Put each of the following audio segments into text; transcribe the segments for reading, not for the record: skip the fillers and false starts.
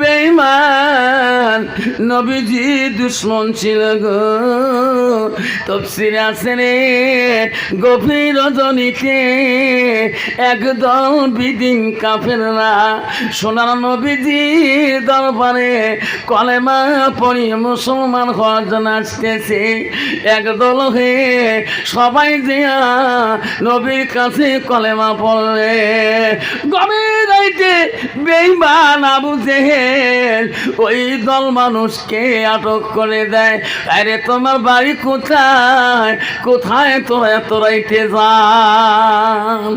বেঈমান নবীজি দুশ্মন ছিল গো। তাফসীরে আছে রে, গভীর রজনীতে একদল বিদিন কাফেররা সোনার নবীজি দরবারে কলেমা পড়ি মুসলমান হওয়ার জন্য আসতেছে। একদল হয়ে সবাই দিয়া নবীর কাছে কলেমা পড়বে। গভীর রাইতে বেঈমান আবু জেহেল ওই দল মানুষকে আটক করে দেয়। আরে তোমার বাড়ি কোথায়, কোথায় তোরা এত রাইতে যান?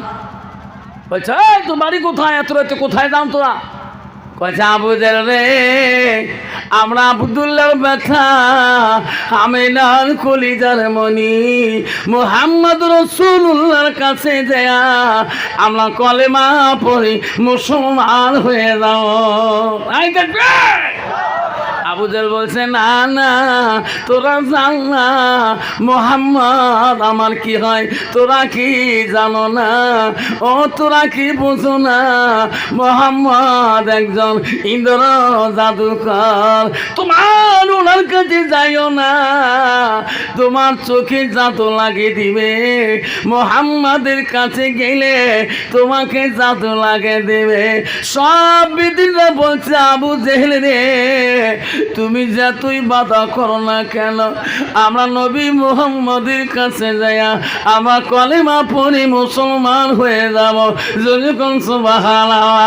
বলছে তোর বাড়ি কোথায়, এত রাইতে কোথায় যান তোরা? কয়েছে আবু জেহেল রে, আমরা আব্দুল্লাহর ব্যথা, আমিনার কলিজার মনি মুহাম্মদ রাসূলুল্লাহর কাছে যায়া আমরা কলেমা পড়ি মুসলমান হয়ে যাও। আবু জেহেল বলছে না না, তোরা জান না মুহাম্মদ আমার কি হয়, তোরা কি জানো না, ও তোরা কি বুঝো না, মুহাম্মদ একজন ইন্দ্র জাদুকর। তোমার ওনার কাছে যাইও না, তোমার চোখে জাদু লাগিয়ে দিবে। মুহাম্মাদের কাছে গেলে তোমাকে জাদু লাগিয়ে দেবে। সব বিদিনরা বলছে আবু জেহেল রে, তুমি যতই বাধা করো না কেন, আমরা নবী মুহাম্মদের কাছে যাইয়া আমার কলেমা পড়ি মুসলমান হয়ে যাব। যদি কোন সুবহানাল্লাহ।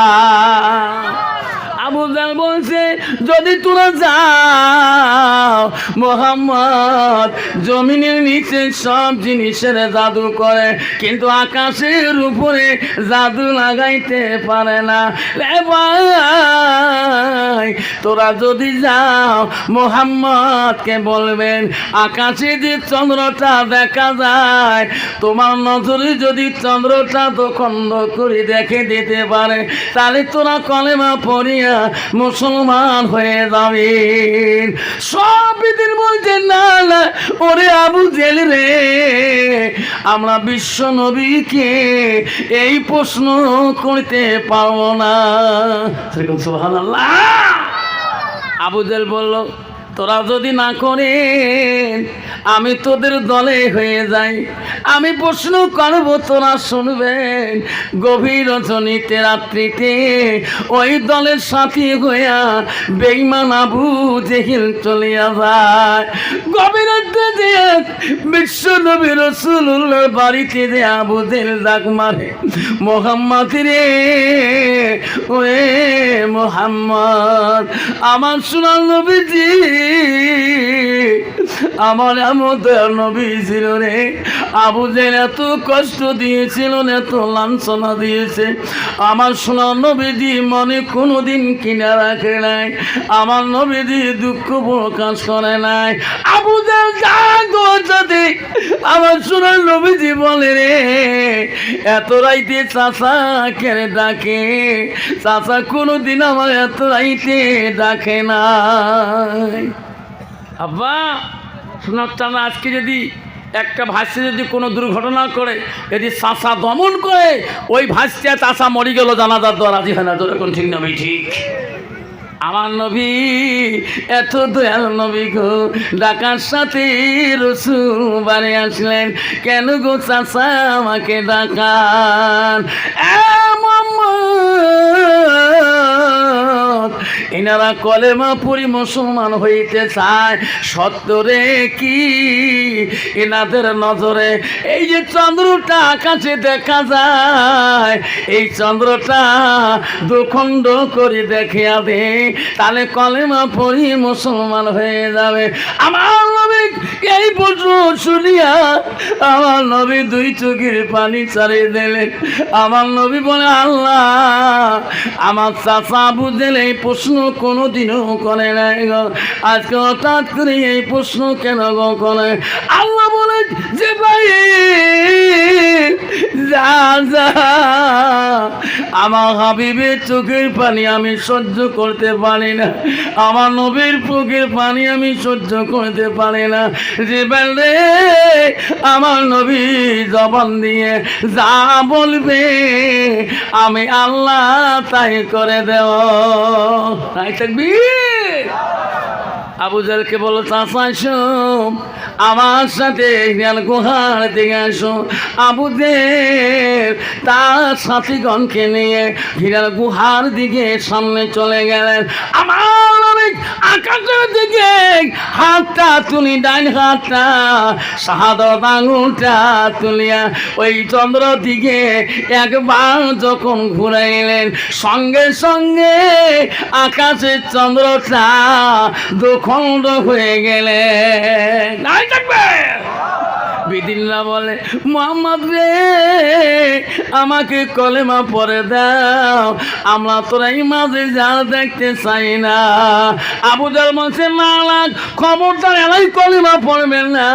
আবু জেহেল বলছে যদি তোরা যাও, মুহাম্মদ জমিনের নিচে সব জিনিসের জাদু করে, কিন্তু আকাশের উপরে জাদু লাগাইতে পারে না। রে ভাই, তোরা যদি যাও মুহাম্মদকে বলবেন আকাশে যে চন্দ্রটা দেখা যায়, তোমার নজরে যদি চন্দ্রটা তো খন্ড করে দেখে দিতে পারে, তাহলে তোরা কলেমা পড়িয়া মুসলমান হয়ে যাবেন। সব বিদিন বলছে না না, ওরে আবু জেহেল রে, আমরা বিশ্ব নবীকে এই প্রশ্ন করতে পারবো না। সুবহানাল্লাহ। আবু জেহেল বলল তোরা যদি না করেন আমি তোদের দলে হয়ে যাই, আমি প্রশ্ন করবো তোরা শুনবেন। গভীর রজনীতে রাত্রিতে ওই দলের সাথী হইয়া বেঈমান আবু জেহেল চলিয়া যায়। গভীর রাত্রে যে বিশ্ব নবী রাসূলুল্লাহর বাড়িতে যে আবু জেহেল ডাক মারে, মুহাম্মদ রে, ওরে মুহাম্মদ, আমার সোনার নবীজি আমার আমাদের নবী ছিল রে। আবু জেহেল এত কষ্ট দিয়েছিল, এত লাঞ্ছনা দিয়েছে, আমার সোনার নবীজি মনে কোনোদিন কিনা রাখে নাই, আমার নবীজি দুঃখ প্রকাশ করে নাই। আবু জেহেল যাতে আমার সোনার নবীজি বলে রে, এত রাইতে চাচা কেন ডাকে, চাচা কোনোদিন আমার এত রাইতে ডাকে নাই। আব্বা সোনার চাঁদা আজকে যদি একটা ভাষ্যে যদি কোনো দুর্ঘটনা করে, যদি চাষা দমন করে, ওই ভাষ্যে চাষা মরি গেল জানাজার দ্বারা রাজি হয় না। যখন ঠিক নবী ঠিক, আমার নবী এত দয়াল নবী গো, ডাকার সাথে রাসূল বাড়ি আসলেন, কেন গো চাচা আমাকে ডাকান? এনারা কলেমা পড়ি মুসলমান হইতে চায়, সত্তরে কি এনাদের নজরে এই যে চন্দ্রটা আকাশে দেখা যায়, এই চন্দ্রটা দুখণ্ড করে দেখিয়া দে, তাহলে কলেমা পড়ি মুসলমান হয়ে যাবে। আমার নবী এই প্রশ্ন শুনিয়া আমার নবী দুই চোখের পানি ছাড়িয়ে দিলেন। আমার নবী বলে আল্লাহ, আমার চাচা আবু জেহেল এই প্রশ্ন কোনোদিনও করে নাই গো, আজকে হঠাৎ করে এই প্রশ্ন কেন গো করে? আল্লাহ বলে জিবরাইল যা যা, আমার হাবিবের চোখের পানি আমি সহ্য করতে পারি না, আমার নবীর চোখের পানি আমি সহ্য করতে পারি না। জিবরাইল রে, আমার নবী জবান দিয়ে যা বলবে আমি আল্লাহ তাই করে দেও। তাই তাকবীর। আবু জাহলকে বলো, চাচা আসো আমার সাথে হিরার গুহার দিকে আসো। আবু জাহল তার সাথীগণকে নিয়ে হিরার গুহার দিকে সামনে চলে গেলেন। আমার আকাশের দিকে হাতটা তুলি, ডাইন হাতটা শাহাদত আঙুলটা তুলিয়া ওই চন্দ্র দিকে একবার যখন ঘুরাইলেন, সঙ্গে সঙ্গে আকাশের চন্দ্রটা দুখণ্ড হয়ে গেলে। নাই থাকবে বিদিল্লা বলে, মোহাম্মদ রে আমাকে কলেমা পড়ে দাও, আমরা তোরা এই মাঝে যা দেখতে চাই না। আবু জাহল বলছে, না খবরদার এলাই কলেমা পড়বেন না,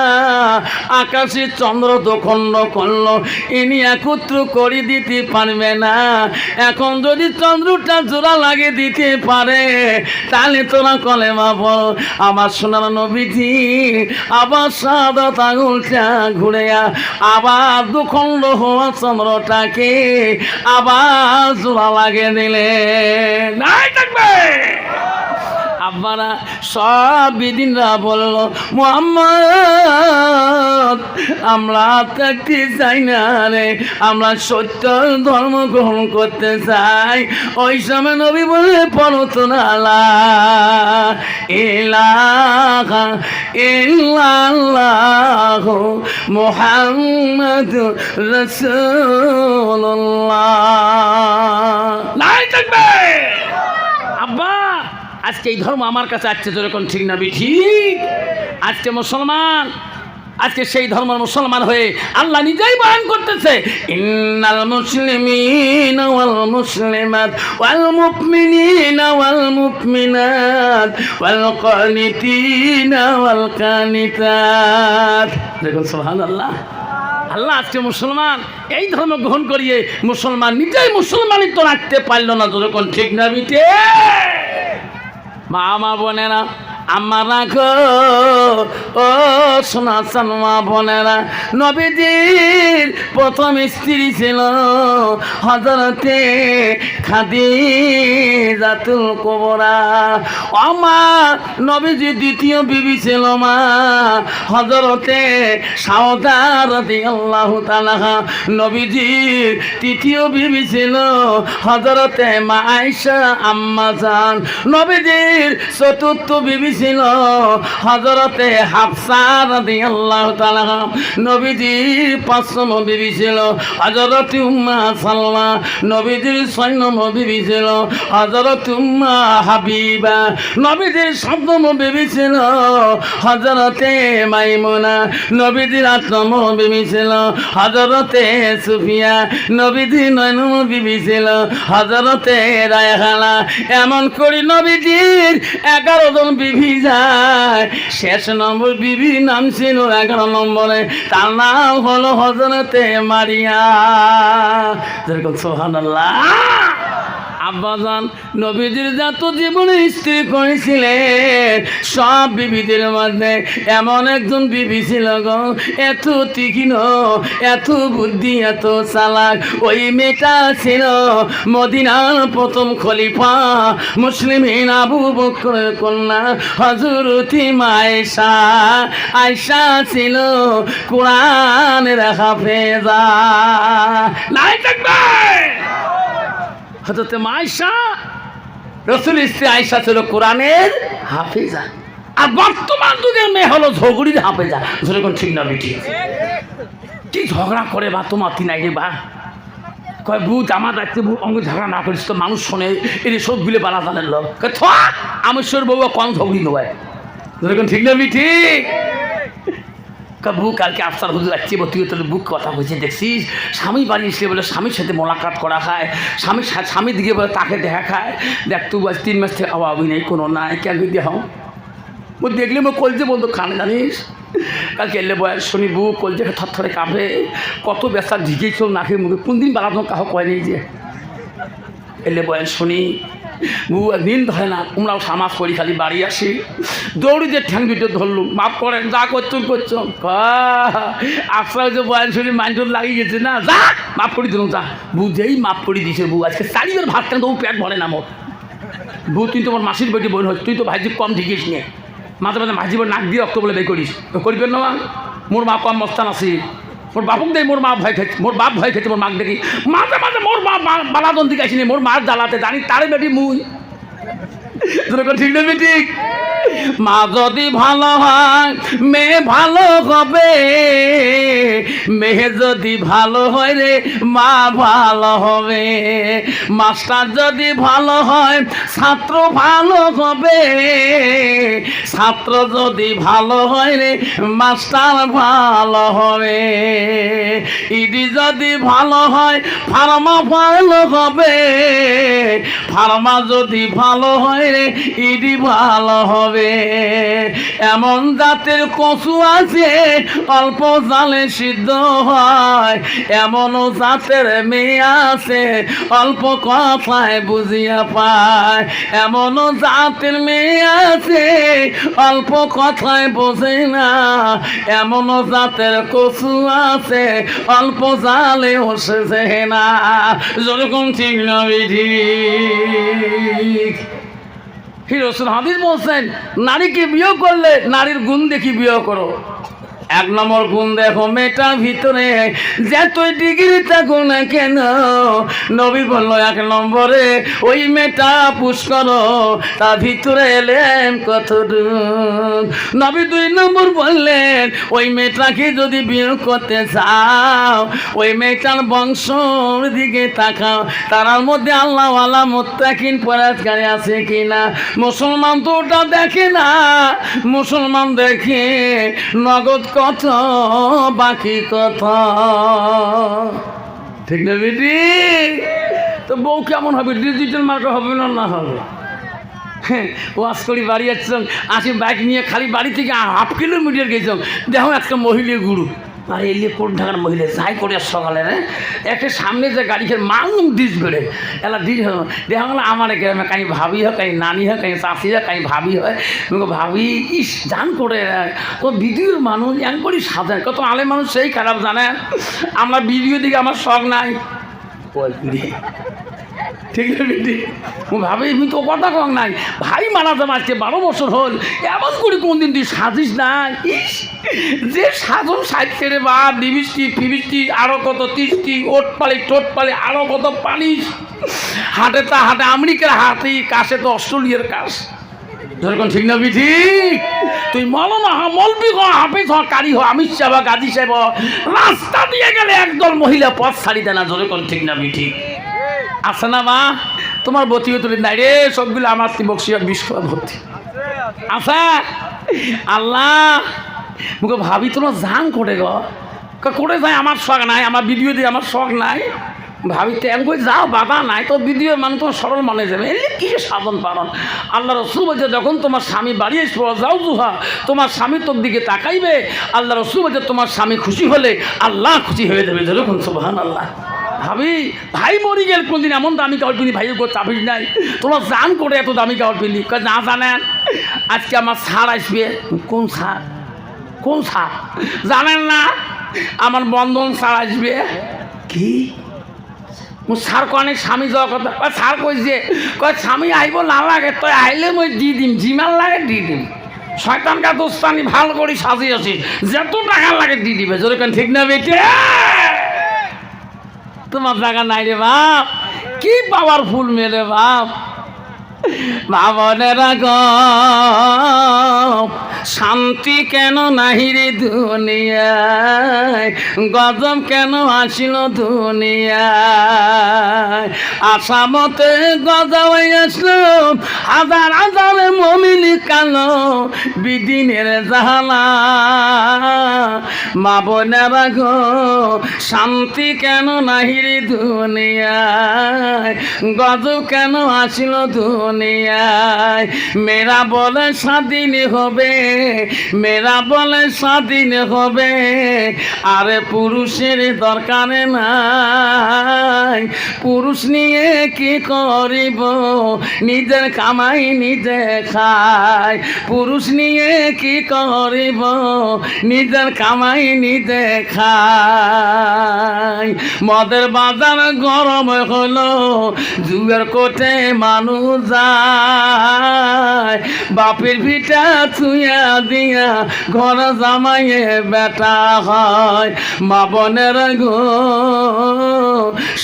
আকাশের চন্দ্র দোখণ্ড করলো, ইনি একত্র করে দিতে পারবে না। এখন যদি চন্দ্রটা জোড়া লাগে দিতে পারে তাহলে তোরা কলেমা পড়ো। আমার সোনার নবীজি আবার শাহাদাত আঙুলটা ঘুরে আবার দুখণ্ড হওয়া চন্দ্রটাকে আবার জোড়া লাগে দিলে। নাই থাকবে আব্বারা সব বিদিনরা বলল, মুহাম্মদ আমরা থাকতে চাই না রে, আমরা সত্য ধর্ম গ্রহণ করতে চাই। ওই সময় নবী বলে, পড়তো না লা ইলাহা ইল্লাল্লাহ মুহাম্মাদুর রাসূলুল্লাহ। নাই থাকবে আব্বা, আজকে এই ধর্ম আমার কাছে আসছে, যেরকম ঠিক না ঠিক? আজকে মুসলমান, আজকে সেই ধর্মের মুসলমান হয়ে আল্লাহ নিজেই বয়ান করতেছে, ইন্নাল মুসলিমিনা ওয়াল মুসলিমাত ওয়াল মুমিনিনা ওয়াল মুমিনাত ওয়াল কানিতিনা ওয়াল কানিতাত। দেখুন সুবহানাল্লাহ। আল্লাহ আজকে মুসলমান এই ধর্ম গ্রহণ করিয়ে মুসলমান নিজেই মুসলমানিত্ব রাখতে পারল না, যেরকম ঠিক না বিটে? মা বোনেরা আমার রাখো, ও শোনাচ্ছেন মা বোনেরা, নবীজির প্রথম স্ত্রী ছিল হযরতে খাদিজাতুল কুবরা। ও মা, নবীজির দ্বিতীয় বিবি ছিল মা হযরতে সাউদা রাদিয়াল্লাহু তাআলা। নবীজির তৃতীয় বিবি ছিল হযরতে মা আয়েশা আম্মা জান। নবীজির চতুর্থ বিবি ছিল হযরতে হাফসা রাদিয়াল্লাহু তাআলা। নবীজির পাঁচম বিবি ছিল হযরতে উম্মে সালমা। নবীজির ছয়ম বিবি ছিল হযরতে উম্মে হাবিবা। নবীজির সপ্তম বিবি ছিল হযরতে মাইমুনা। নবীজির আটম বিবি ছিল হযরতে সুফিয়া। নবীজির নয়ম বিবি ছিল হযরতে রায়হানা। এমন করে নবীজির 11 জন বিবি যায়। শেষ নম্বর বিবির নাম ছিল 11 নম্বরে, তার নাম হলো হযরতে মারিয়া। যেরকম সুবহানাল্লাহ। আব্বাজান নবীজির যত জীবনে স্ত্রী করেছিলেন সব বিবিদের মধ্যে এমন একজন বিবি ছিল গো, এত তীক্ষ্ণ, এত বুদ্ধি, এত চালাক। ওই মেয়েটা ছিল মদিনার প্রথম খলিফা মুসলিমিন আবু বকরের কন্যা হযরতে আয়েশা। আয়েশা ছিল কোরআনের হাফেজা। নাই থাকবে হযরতে আয়েশা, রাসূলের স্ত্রী আয়েশা ছিল কোরআনের হাফেজা। আর বর্তমান যুগের মেয়ে হলো ঝগড়ির হাফেজা। যেরকম ঠিক না বেটি? কি ঝগড়া করে বা তোমার তিনাই রে বা কয় বুধ আমার দায়িত্বে অঙ্গ ঝগড়া না করিস তো মানুষ শোনে, এর সব গুলে বানা জানের লোক আমেশ্বর বউ কম ঝগড়ি নয়। যেরকম ঠিক না বেটি? বুক কালকে আফসার হুজুর আসছে, তুই তোর বুক কথা বলছে দেখছিস, স্বামী বাড়ি এসে বলে স্বামীর সাথে মোলাকাত করা খায়, স্বামীর দিকে বলে তাকে দেখা খায়। দেখ তুই বল 3 মাস থেকে অভাবই নেই, কোনো নাই, কেন দেহ ও দেখলে মো কলছে বলতো খানে জানিস কালকে এলে বয়ান শুনি বউ কলজে থরথরে কাঁপে, কত ব্যবসা ঝিকেই চল নাকে মুখে, কোন দিন বাড়ানো কাহ কয় নেই যে এলে বয়ান শুনি বউ একদিন ধরে না, তোমরাও সামাজ করি খালি বাড়ি আসি, দৌড়ি যে ঠ্যাং দুটো ধরলুম, মাফ করেন যা করছো করছো, আপনার যে বয়ান শুনি মাইন্ড লাগিয়ে গেছে না, যা মাফ করে দিলাম, যা বউ যেই মাফ করে দিয়েছে বউ আজকে চারিবার ভাত কেন তবু পেট ভরে না মোট, বউ তুই তোমার মাসির বেটি বোন হয়, তুই তো ভাইজি কম ঠিকিস নিয়ে মাঝে মাঝে ভাইজিবার নাক দিয়ে রক্ত বলে বের করিস, করবেন না মোর মা কম মস্তান আছি, মোর বাপক দেয় মোর মা ভয় খেয়েছে, মোর বাপ ভয় খেয়েছে মোর মাক দেখি, মাঝে মাঝে মোর মা বালাদন দিকে আসিনি, মোর মার জ্বালাতে জানি তারে বেটি মুই, ঠিক না ঠিক? মা যদি ভালো হয় মেয়ে ভালো হবে, মেয়ে যদি ভালো হয় রে মা ভালো হবে, মাস্টার যদি ভালো হয় ছাত্র ভালো হবে, ছাত্র যদি ভালো হয় রে মাস্টার ভালো হবে, ইডি যদি ভালো হয় ফার্মা ভালো হবে, ফার্মা যদি ভালো হয় রে ইডি ভালো হবে, এমন জাতের কচু আছে অল্প জালে সিদ্ধ হয়, এমনও জাতের মেয়ে আছে অল্প কথায় বুঝিয়া পায়, এমনও জাতের মেয়ে আছে অল্প কথায় বোঝে না, এমনও জাতের কচু আছে অল্প জালে বসেছে না, যেরকম ঠিক না ঠিক? রসুল হাদিস বলছেন নারীকে বিয়ে করলে নারীর গুণ দেখি বিয়ে করো, এক নম্বর গুণ দেখো মেয়েটার ভিতরে যতই ডিগ্রি থাকুক না কেন, নবী বললো এক নম্বরে ওই মেয়েটা পুশ করো তার ভিতরে এলেন কতটুক, নবী দুই নম্বর বললেন ওই মেয়েটাকে যদি বিয়ে করতে চাও ওই মেয়েটার বংশর দিকে তাকাও, তার মধ্যে আল্লাহওয়ালা মুত্তাকিন পরহেজগার আছে কিনা, মুসলমান তো ওটা দেখে না, মুসলমান দেখে নগদ কত বাকি কথা, ঠিক না বেটি? তো বউ কেমন হবে, ডিজিটাল মার্কা হবে না না হবে? হ্যাঁ, ওয়াশ করি বাড়ি আসছিলাম, আসি বাইক নিয়ে খালি বাড়ি থেকে 1/2 কিলোমিটার গেছিলাম, দেখো একটা মহিলা গুরু, আর এলিয়ে কোন ঢাকার মহিলা যাই করে সকালে একটা সামনে যে গাড়ি খেয়ে মাংম ডিস বেড়ে এলা ডিস দেখা গেলো আমার গ্রামে কাই ভাবি হয়, কাই নানি হয়, কাই চাষি হয়, কাই ভাবি হয়, ভাবি ইস জান করে ও ভিডিওর মানুষ এম করি সাজায়, কত আলে মানুষ সেই খারাপ জানে, আমরা ভিডিও দিকে আমার শখ নাই, ঠিক না বেটি? ভাবি আমি তো কথা কম নাই, ভাই মারা যাবে আজকে 12 বছর হল, এমন করে কোনদিন তুই সাজিস নাই, ইস যে সাজন সাজছে রে বা, লিপস্টিক ফিবিস্টিক আরো কত তিস্টি ওট পালি টোট পালি আরো কত পালিশ, হাটে তা হাটে আমেরিকার হাতে কাশে তো অস্ট্রেলিয়ার কাশ, যেরকম ঠিক না বিঠি? তুই মৌলানা হ, মৌলবি হ, হাফিজ হ, কারি হ, আমির সাহেব গাজী সাহেব, রাস্তা দিয়ে গেলে একদল মহিলা পথ ছাড়ি দেয় না, যেরকম ঠিক না বিঠি? আছে না মা? তোমার বতিও তুলি নাই রে, সবগুলো আমার বক্সিয়ার বিষ ভর্তি আছে। আল্লাহ মুখে ভাবি তোমার জান করে গো, করে যায় আমার শখ নাই, আমার ভিডিও দিয়ে আমার শখ নাই, ভাবি তো এমন করে যাও বাধা নাই তো ভিডিও মানে তোমার সরল মানে যাবে, এই কিসের সাধন পালন। আল্লাহ রসুল বলছে যখন তোমার স্বামী বাড়ি এসে যাও জুহা, তোমার স্বামী তোর দিকে তাকাইবে, আল্লাহ রসুল বলছে তোমার স্বামী খুশি হলে আল্লাহ খুশি হয়ে যাবে, যেরকম সুবহানাল্লাহ। ভাবি ভাই মরি গেল কোনদিন এমন দামি কাপড় পিনি, ভাইয়ের কোনো চাপিস নাই, তোমার জান করে এত দামি কাপড় পিনি, না জানেন আজকে আমার সার আসবে, কোন সার? কোন সার জানেন না? আমার বন্ধন সার আসবে। কি সার অনেক স্বামী যাওয়ার কথা, সার কইছে কয় স্বামী আইব না লাগে তো আইলে মই দি দিম, জিমাল লাগে দি দিম, শয়তান কা দোস্তানি ভাল করে সাজিয়েছি, যত টাকা লাগে দি দিবে, যেরকম ঠিক না বেটে? তোমার জায়গা নাই রে বাপ, কি পাওয়ারফুল মেরে বাপ। বাবনেরা গো শান্তি কেন নাহি রে দুনিয়ায়, গজব কেন আসিল দুনিয়ায়, আসামতে গজব আসলো, হাজার হাজার মমিন কালো বিদিনের জাহালা। মা বোনেরা গো শান্তি কেন নাহি রে দুনিয়ায়, গজব কেন আসিল দুনিয়ায়, মেয়েরা বলে স্বাধীন হবে মেয়েরা বলে স্বাধীন হবে, আরে পুরুষের দরকার নাই। পুরুষ নিয়ে কি করিব, নিজের কামাই নিজে খায়। পুরুষ নিয়ে কি করিব, নিজের কামাই নিজে খায়। মদের বাজার গরম হলো, যুগের কোটে মানুষ যায়। বাপের ভিটা ছুঁয়া দিয়া ঘর জামাইয়ে বেটা হয়। মা বোনের গো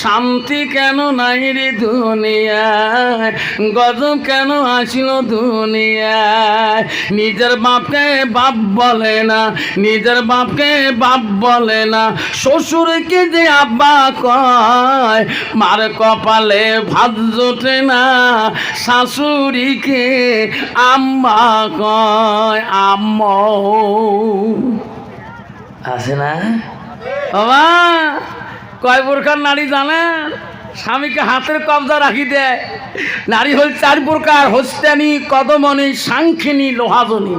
শান্তি কেন নাই রে দুনিয়ায়, গজব কেন আসিল দুনিয়ায়। নিজের বাপকে বাপ বলে না, নিজের বাপকে বাপ বলে না, শ্বশুরকে যে আব্বা কয়। মার কপালে ভাত জোটে না, শাশুড়িকে আম্মা কয়। আম্মা আছে না বাবা? কয় প্রকার নারী জানেন? স্বামীকে হাতের কবজা রাখি দেয়। নারী হল 4 প্রকার: হস্তানি, কদমনি, সাংখিনী, লোহাজনী।